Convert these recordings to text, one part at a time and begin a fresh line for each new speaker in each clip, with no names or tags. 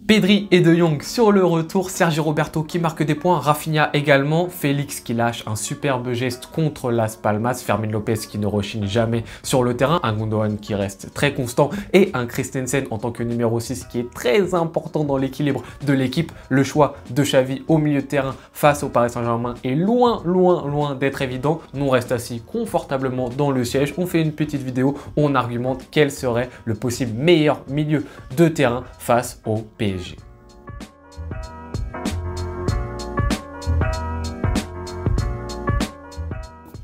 Pedri et De Jong sur le retour, Sergio Roberto qui marque des points, Rafinha également, Félix qui lâche un superbe geste contre Las Palmas, Fermin Lopez qui ne rechigne jamais sur le terrain, un Gundogan qui reste très constant et un Christensen en tant que numéro 6 qui est très important dans l'équilibre de l'équipe. Le choix de Xavi au milieu de terrain face au Paris Saint-Germain est loin d'être évident. Nous on reste assis confortablement dans le siège, on fait une petite vidéo où on argumente quel serait le possible meilleur milieu de terrain face au PSG.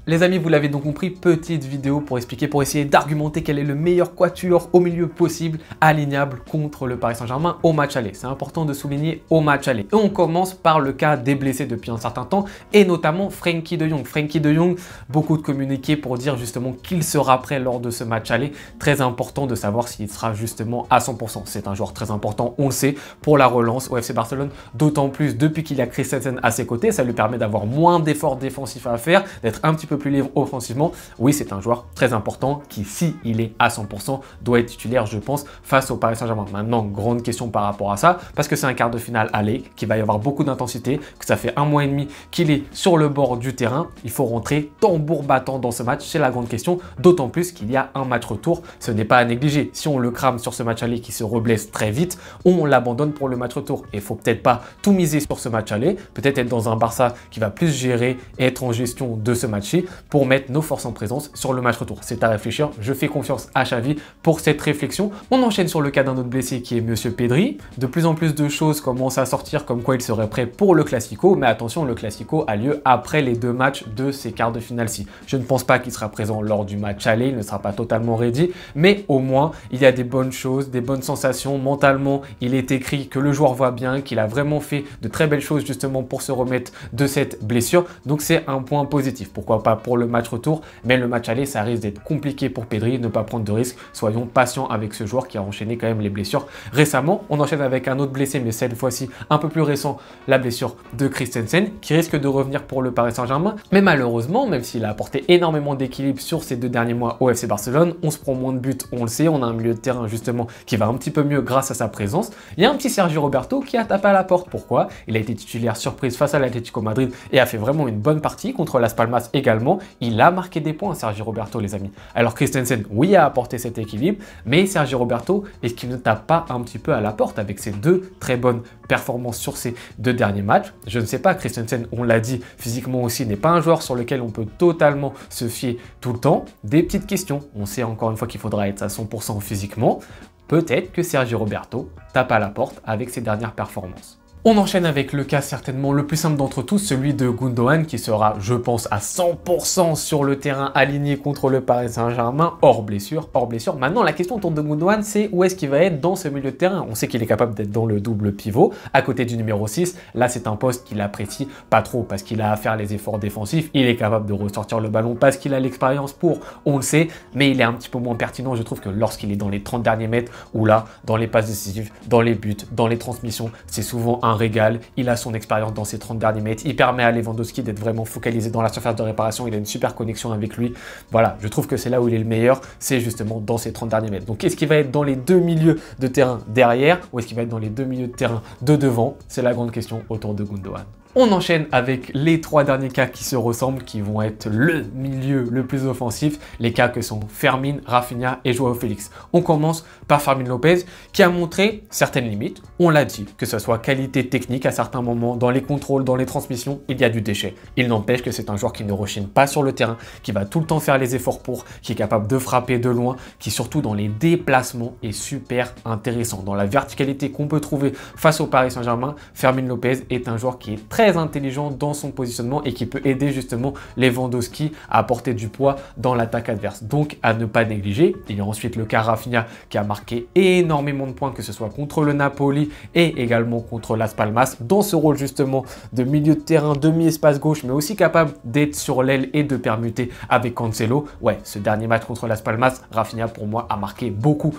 Les amis, vous l'avez donc compris, petite vidéo pour expliquer, pour essayer d'argumenter quel est le meilleur quatuor au milieu possible, alignable contre le Paris Saint-Germain au match aller. C'est important de souligner au match aller. Et on commence par le cas des blessés depuis un certain temps, et notamment Frenkie de Jong. Frenkie de Jong, beaucoup de communiqués pour dire justement qu'il sera prêt lors de ce match aller. Très important de savoir s'il sera justement à 100%. C'est un joueur très important, on le sait, pour la relance au FC Barcelone, d'autant plus depuis qu'il y a Christensen à ses côtés. Ça lui permet d'avoir moins d'efforts défensifs à faire, d'être un petit peu plus libre offensivement. Oui, c'est un joueur très important qui, si il est à 100%, doit être titulaire, je pense, face au Paris Saint-Germain. Maintenant, grande question par rapport à ça, parce que c'est un quart de finale aller, qu'il va y avoir beaucoup d'intensité, que ça fait 1 mois et demi qu'il est sur le bord du terrain. Il faut rentrer tambour battant dans ce match, c'est la grande question, d'autant plus qu'il y a un match retour. Ce n'est pas à négliger. Si on le crame sur ce match aller qui se reblesse très vite, on l'abandonne pour le match retour. Et il faut peut-être pas tout miser sur ce match aller, peut-être être dans un Barça qui va plus gérer et être en gestion de ce match-ci, pour mettre nos forces en présence sur le match retour. C'est à réfléchir, je fais confiance à Xavi pour cette réflexion. On enchaîne sur le cas d'un autre blessé qui est Monsieur Pedri. De plus en plus de choses commencent à sortir comme quoi il serait prêt pour le Classico, mais attention, le Classico a lieu après les 2 matchs de ces quarts de finale-ci. Je ne pense pas qu'il sera présent lors du match aller, il ne sera pas totalement ready, mais au moins il y a des bonnes choses, des bonnes sensations. Mentalement, il est écrit que le joueur va bien, qu'il a vraiment fait de très belles choses justement pour se remettre de cette blessure, donc c'est un point positif. Pourquoi pas pour le match retour, mais le match aller, ça risque d'être compliqué pour Pedri, ne pas prendre de risques. Soyons patients avec ce joueur qui a enchaîné quand même les blessures récemment. On enchaîne avec un autre blessé, mais cette fois-ci un peu plus récent, la blessure de Christensen, qui risque de revenir pour le Paris Saint-Germain. Mais malheureusement, même s'il a apporté énormément d'équilibre sur ces 2 derniers mois au FC Barcelone, on se prend moins de buts, on le sait, on a un milieu de terrain justement qui va un petit peu mieux grâce à sa présence. Il y a un petit Sergio Roberto qui a tapé à la porte. Pourquoi? Il a été titulaire surprise face à l'Atlético Madrid et a fait vraiment une bonne partie contre Las Palmas également. Il a marqué des points, Sergio Roberto, les amis. Alors Christensen, oui, a apporté cet équilibre, mais Sergio Roberto, est-ce qu'il ne tape pas un petit peu à la porte avec ses 2 très bonnes performances sur ces 2 derniers matchs? Je ne sais pas. Christensen, on l'a dit, physiquement aussi, n'est pas un joueur sur lequel on peut totalement se fier tout le temps. Des petites questions. On sait encore une fois qu'il faudra être à 100% physiquement. Peut-être que Sergio Roberto tape à la porte avec ses dernières performances. On enchaîne avec le cas certainement le plus simple d'entre tous, celui de Gundogan qui sera, je pense, à 100% sur le terrain aligné contre le Paris Saint-Germain, hors blessure, hors blessure. Maintenant, la question autour de Gundogan, c'est où est-ce qu'il va être dans ce milieu de terrain? On sait qu'il est capable d'être dans le double pivot, à côté du numéro 6. Là, c'est un poste qu'il apprécie pas trop parce qu'il a à faire les efforts défensifs. Il est capable de ressortir le ballon parce qu'il a l'expérience pour, on le sait, mais il est un petit peu moins pertinent, je trouve, que lorsqu'il est dans les 30 derniers mètres ou là, dans les passes décisives, dans les buts, dans les transmissions, c'est souvent un régal. Il a son expérience dans ces 30 derniers mètres. Il permet à Lewandowski d'être vraiment focalisé dans la surface de réparation. Il a une super connexion avec lui. Voilà, je trouve que c'est là où il est le meilleur. C'est justement dans ces 30 derniers mètres. Donc, est-ce qu'il va être dans les 2 milieux de terrain derrière ou est-ce qu'il va être dans les 2 milieux de terrain de devant? C'est la grande question autour de Gundogan. On enchaîne avec les 3 derniers cas qui se ressemblent, qui vont être le milieu le plus offensif, les cas que sont Fermin, Rafinha et Joao Félix. On commence par Fermin Lopez qui a montré certaines limites, on l'a dit, que ce soit qualité technique à certains moments, dans les contrôles, dans les transmissions, il y a du déchet. Il n'empêche que c'est un joueur qui ne rechigne pas sur le terrain, qui va tout le temps faire les efforts pour, qui est capable de frapper de loin, qui surtout dans les déplacements est super intéressant. Dans la verticalité qu'on peut trouver face au Paris Saint-Germain, Fermin Lopez est un joueur qui est très intelligent dans son positionnement et qui peut aider justement Lewandowski à apporter du poids dans l'attaque adverse. Donc à ne pas négliger. Il y a ensuite le cas Rafinha qui a marqué énormément de points, que ce soit contre le Napoli et également contre Las Palmas, dans ce rôle justement de milieu de terrain, demi-espace gauche, mais aussi capable d'être sur l'aile et de permuter avec Cancelo. Ouais, ce dernier match contre Las Palmas, Rafinha pour moi a marqué beaucoup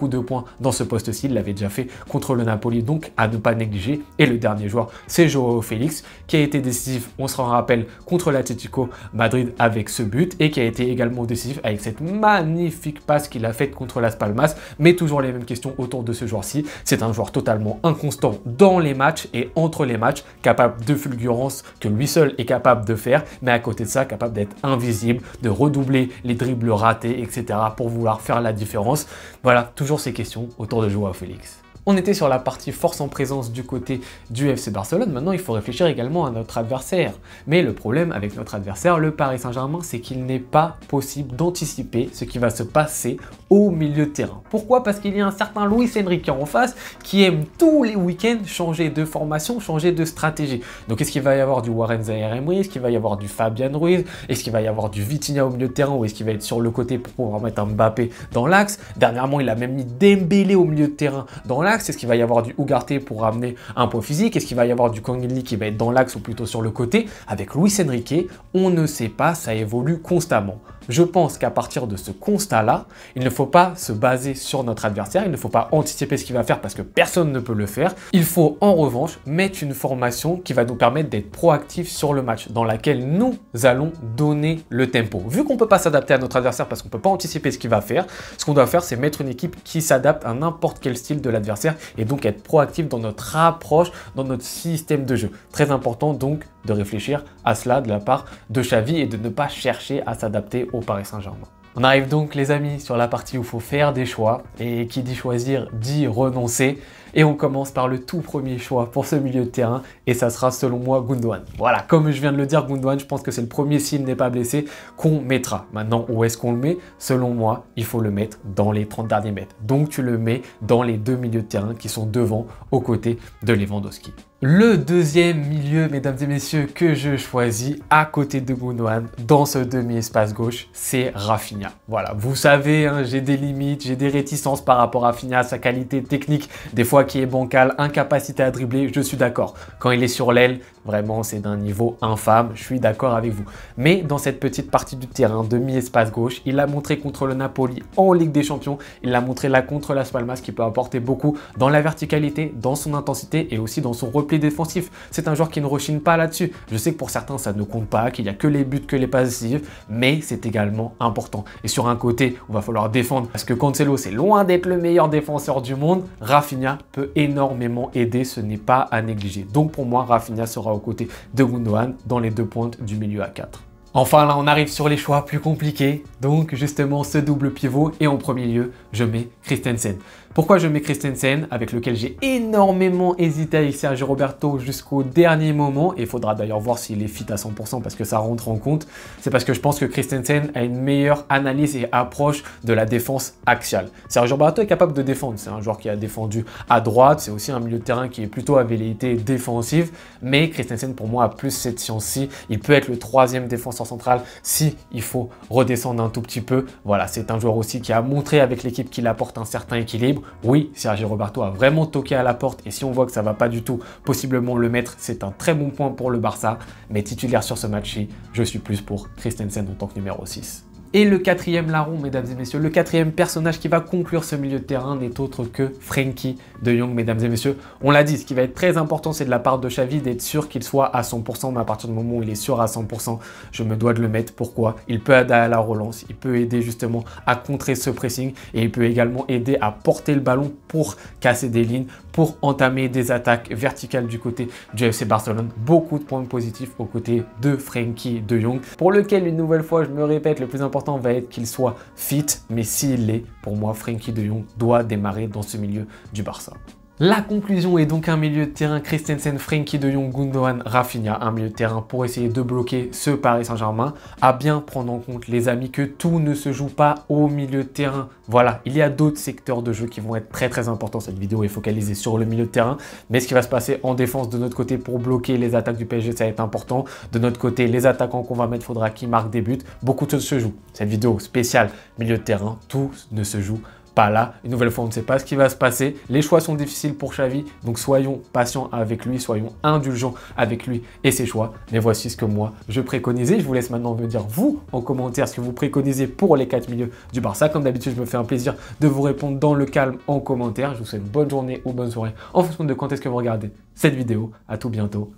de points dans ce poste-ci. Il l'avait déjà fait contre le Napoli, donc à ne pas négliger. Et le dernier joueur, c'est Joao Félix, Félix, qui a été décisif, on se rappelle, contre l'Atlético Madrid avec ce but et qui a été également décisif avec cette magnifique passe qu'il a faite contre Las Palmas. Mais toujours les mêmes questions autour de ce joueur-ci. C'est un joueur totalement inconstant dans les matchs et entre les matchs, capable de fulgurance que lui seul est capable de faire, mais à côté de ça, capable d'être invisible, de redoubler les dribbles ratés, etc. pour vouloir faire la différence. Voilà, toujours ces questions autour de Joao Félix. On était sur la partie force en présence du côté du FC Barcelone. Maintenant, il faut réfléchir également à notre adversaire. Mais le problème avec notre adversaire, le Paris Saint-Germain, c'est qu'il n'est pas possible d'anticiper ce qui va se passer au milieu de terrain. Pourquoi? Parce qu'il y a un certain Luis Enrique en face qui aime tous les week-ends changer de formation, changer de stratégie. Donc, est-ce qu'il va y avoir du Warren Zaïre-Emery? Est-ce qu'il va y avoir du Fabian Ruiz? Est-ce qu'il va y avoir du Vitinha au milieu de terrain? Ou est-ce qu'il va être sur le côté pour pouvoir mettre un Mbappé dans l'axe? Dernièrement, il a même mis Dembélé au milieu de terrain dans l'axe. Est-ce qu'il va y avoir du Ugarte pour ramener un point physique? Est-ce qu'il va y avoir du Kang In Lee qui va être dans l'axe ou plutôt sur le côté? Avec Luis Enrique, on ne sait pas, ça évolue constamment. Je pense qu'à partir de ce constat-là, il ne faut pas se baser sur notre adversaire, il ne faut pas anticiper ce qu'il va faire parce que personne ne peut le faire. Il faut en revanche mettre une formation qui va nous permettre d'être proactifs sur le match, dans laquelle nous allons donner le tempo. Vu qu'on ne peut pas s'adapter à notre adversaire parce qu'on ne peut pas anticiper ce qu'il va faire, ce qu'on doit faire, c'est mettre une équipe qui s'adapte à n'importe quel style de l'adversaire et donc être proactif dans notre approche, dans notre système de jeu. Très important donc de réfléchir à cela de la part de Xavi et de ne pas chercher à s'adapter au Paris Saint-Germain. On arrive donc les amis sur la partie où il faut faire des choix et qui dit choisir dit renoncer. Et on commence par le tout premier choix pour ce milieu de terrain et ça sera selon moi Gundogan. Voilà, comme je viens de le dire, Gundogan, je pense que c'est le premier s'il n'est pas blessé qu'on mettra. Maintenant, où est-ce qu'on le met? Selon moi, il faut le mettre dans les 30 derniers mètres. Donc tu le mets dans les deux milieux de terrain qui sont devant, aux côtés de Lewandowski. Le deuxième milieu, mesdames et messieurs, que je choisis à côté de Gundogan dans ce demi-espace gauche, c'est Rafinha. Voilà, vous savez, hein, j'ai des limites, j'ai des réticences par rapport à Rafinha, sa qualité technique, des fois qui est bancale, incapacité à dribbler, je suis d'accord. Quand il est sur l'aile, vraiment, c'est d'un niveau infâme, je suis d'accord avec vous. Mais dans cette petite partie du terrain, demi-espace gauche, il l'a montré contre le Napoli en Ligue des Champions, il l'a montré là contre Las Palmas, qui peut apporter beaucoup dans la verticalité, dans son intensité et aussi dans son repli défensif. C'est un joueur qui ne rechigne pas là-dessus. Je sais que pour certains, ça ne compte pas, qu'il n'y a que les buts, que les passes décisives, mais c'est également important. Et sur un côté, on va falloir défendre parce que Cancelo, c'est loin d'être le meilleur défenseur du monde. Rafinha peut énormément aider, ce n'est pas à négliger. Donc pour moi, Rafinha sera aux côtés de Gundogan dans les deux pointes du milieu à 4. Enfin là, on arrive sur les choix plus compliqués. Donc justement, ce double pivot et en premier lieu, je mets Christensen. Pourquoi je mets Christensen, avec lequel j'ai énormément hésité avec Sergio Roberto jusqu'au dernier moment, et il faudra d'ailleurs voir s'il est fit à 100% parce que ça rentre en compte, c'est parce que je pense que Christensen a une meilleure analyse et approche de la défense axiale. Sergio Roberto est capable de défendre, c'est un joueur qui a défendu à droite, c'est aussi un milieu de terrain qui est plutôt à velléité défensive, mais Christensen pour moi a plus cette science-ci, il peut être le troisième défenseur central si il faut redescendre un tout petit peu. Voilà, c'est un joueur aussi qui a montré avec l'équipe qu'il apporte un certain équilibre. Oui, Sergio Roberto a vraiment toqué à la porte et si on voit que ça ne va pas du tout, possiblement le mettre, c'est un très bon point pour le Barça. Mais titulaire sur ce match-ci, je suis plus pour Christensen en tant que numéro 6. Et le quatrième larron, mesdames et messieurs, le quatrième personnage qui va conclure ce milieu de terrain n'est autre que Frenkie de Jong, mesdames et messieurs. On l'a dit, ce qui va être très important, c'est de la part de Xavi d'être sûr qu'il soit à 100%, mais à partir du moment où il est sûr à 100%, je me dois de le mettre. Pourquoi? Il peut aider à la relance, il peut aider justement à contrer ce pressing et il peut également aider à porter le ballon pour casser des lignes, pour entamer des attaques verticales du côté du FC Barcelone. Beaucoup de points positifs aux côtés de Frenkie de Jong, pour lequel, une nouvelle fois, je me répète, le plus important va être qu'il soit fit, mais s'il l'est, pour moi, Frenkie de Jong doit démarrer dans ce milieu du Barça. La conclusion est donc un milieu de terrain Christensen, Frenkie de Jong, Gundogan, Rafinha, un milieu de terrain pour essayer de bloquer ce Paris Saint-Germain. À bien prendre en compte, les amis, que tout ne se joue pas au milieu de terrain. Voilà, il y a d'autres secteurs de jeu qui vont être très importants. Cette vidéo est focalisée sur le milieu de terrain, mais ce qui va se passer en défense de notre côté pour bloquer les attaques du PSG, ça va être important. De notre côté, les attaquants qu'on va mettre, il faudra qu'ils marquent des buts. Beaucoup de choses se jouent. Cette vidéo spéciale milieu de terrain, tout ne se joue pas là. Une nouvelle fois, on ne sait pas ce qui va se passer. Les choix sont difficiles pour Xavi, donc soyons patients avec lui, soyons indulgents avec lui et ses choix. Mais voici ce que moi, je préconisais. Je vous laisse maintenant me dire, vous, en commentaire, ce que vous préconisez pour les 4 milieux du Barça. Comme d'habitude, je me fais un plaisir de vous répondre dans le calme en commentaire. Je vous souhaite une bonne journée ou bonne soirée en fonction de quand est-ce que vous regardez cette vidéo. À tout bientôt.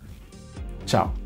Ciao.